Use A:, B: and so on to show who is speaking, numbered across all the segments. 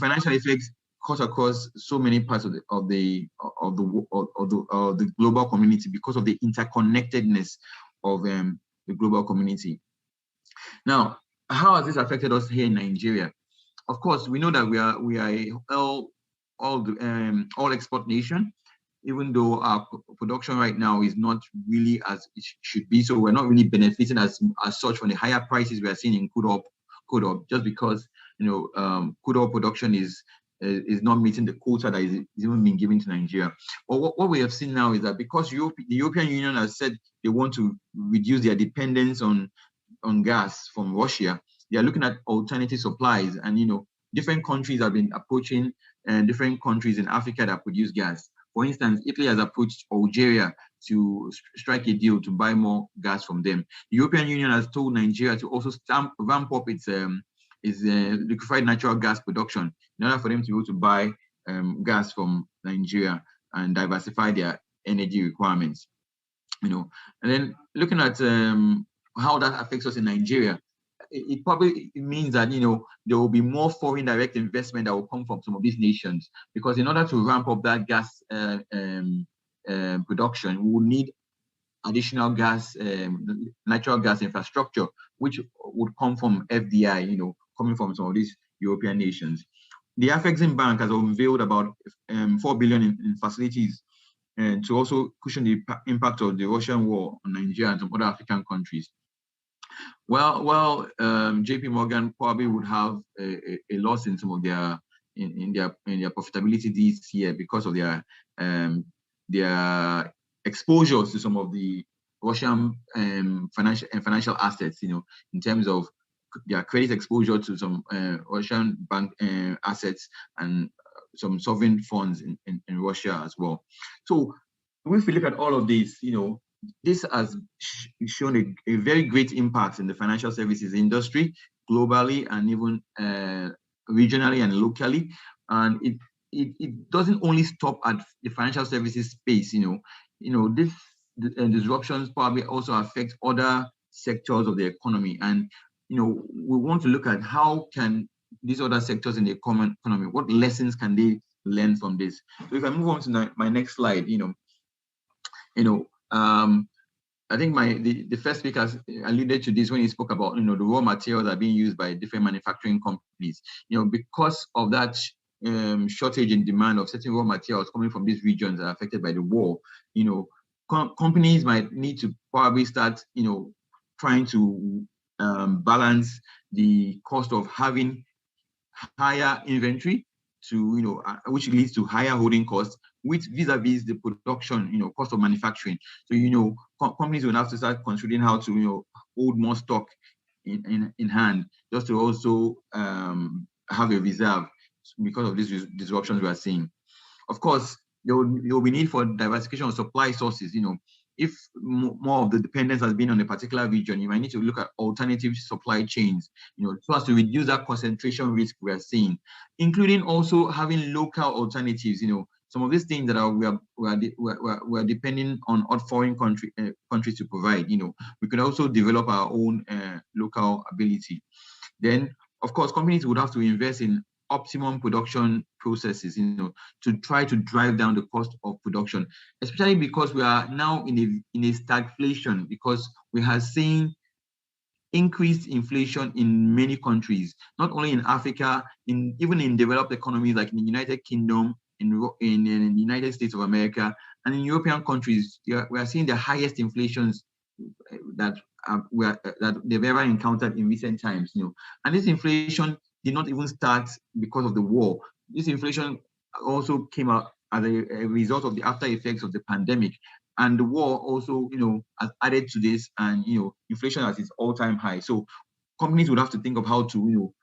A: financial effects cut across so many parts of the global community because of the interconnectedness of the global community. Now, how has this affected us here in Nigeria? Of course, we know that we are a all export nation, even though our production right now is not really as it should be. So we're not really benefiting as such from the higher prices we are seeing in crude oil, just because crude oil production is not meeting the quota that is even being given to Nigeria. But what we have seen now is that because the European Union has said they want to reduce their dependence on gas from Russia, they are looking at alternative supplies, and different countries have been approaching different countries in Africa that produce gas. For instance, Italy has approached Algeria to strike a deal to buy more gas from them. The European Union has told Nigeria to also ramp up its liquefied natural gas production in order for them to be able to buy gas from Nigeria and diversify their energy requirements. And then looking at how that affects us in Nigeria, it probably means that there will be more foreign direct investment that will come from some of these nations, because in order to ramp up that gas production, we will need additional gas, natural gas infrastructure, which would come from FDI, coming from some of these European nations. The Afrexim Bank has unveiled about 4 billion in facilities to also cushion the impact of the Russian war on Nigeria and some other African countries. Well, JP Morgan probably would have a loss in some of their profitability this year because of their exposures to some of the Russian financial assets, in terms of their credit exposure to some Russian bank assets and some sovereign funds in Russia as well. So if we look at all of this, this has shown a very great impact in the financial services industry globally and even regionally and locally. And it doesn't only stop at the financial services space. This disruptions probably also affect other sectors of the economy. And we want to look at how can these other sectors in the economy, what lessons can they learn from this? So if I move on to my next slide, I think the first speaker alluded to this when he spoke about the raw materials that are being used by different manufacturing companies. Because of that shortage in demand of certain raw materials coming from these regions that are affected by the war, companies might need to probably start trying to balance the cost of having higher inventory to which leads to higher holding costs, with vis-a-vis the production cost of manufacturing. So companies will have to start considering how to hold more stock in hand, just to also have a reserve because of these disruptions we are seeing. Of course, there will be need for diversification of supply sources. If more of the dependence has been on a particular region, you might need to look at alternative supply chains, so as to reduce that concentration risk we are seeing, including also having local alternatives. Some of these things that we are depending on foreign countries to provide. We could also develop our own local ability. Then, of course, companies would have to invest in optimum production processes, to try to drive down the cost of production, especially because we are now in a stagflation, because we have seen increased inflation in many countries, not only in Africa, even in developed economies like in the United Kingdom, in the United States of America, and in European countries. We are seeing the highest inflations that they've ever encountered in recent times. And this inflation did not even start because of the war. This inflation also came out as a result of the after effects of the pandemic, and the war also, has added to this, and inflation at its all-time high. So companies would have to think of how to,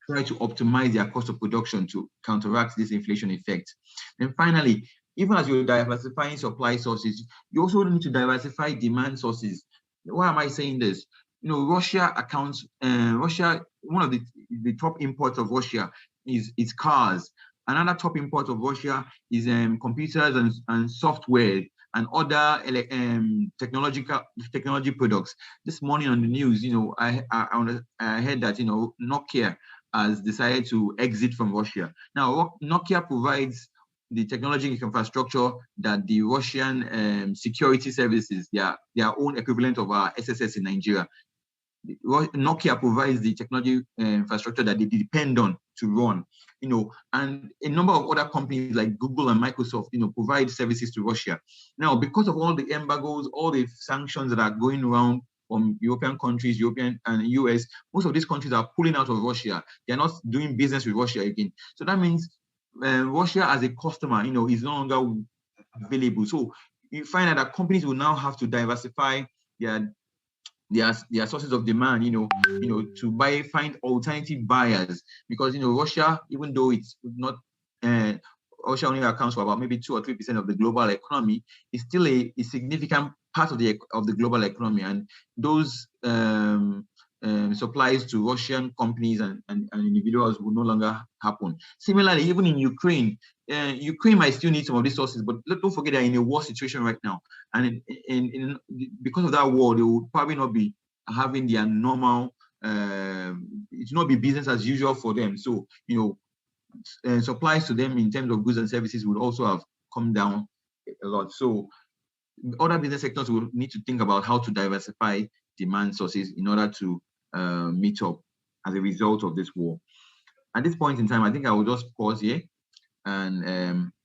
A: try to optimize their cost of production to counteract this inflation effect. And finally, even as you're diversifying supply sources, you also need to diversify demand sources. Why am I saying this? Russia, one of the top imports of Russia is cars. Another top import of Russia is computers and software and other technology products. This morning on the news, I heard that Nokia has decided to exit from Russia. Now, Nokia provides the technology infrastructure that the Russian security services, their own equivalent of our SSS in Nigeria. Nokia provides the technology infrastructure that they depend on to run, and a number of other companies like Google and Microsoft, provide services to Russia. Now, because of all the embargoes, all the sanctions that are going around from European countries, European and US, most of these countries are pulling out of Russia. They're not doing business with Russia again. So that means Russia as a customer, is no longer available. So you find that companies will now have to diversify their sources of demand, to find alternative buyers, because Russia, even though it's not Russia only accounts for about maybe 2 or 3% of the global economy, is still a significant part of the global economy, and those supplies to Russian companies and individuals will no longer happen. Similarly, even in Ukraine, Ukraine might still need some of these sources, but don't forget they're in a war situation right now. And because of that war, they will probably not be having their normal, it will not be business as usual for them. So, supplies to them in terms of goods and services would also have come down a lot. So other business sectors will need to think about how to diversify demand sources in order to meet up as a result of this war. At this point in time, I think I will just pause here and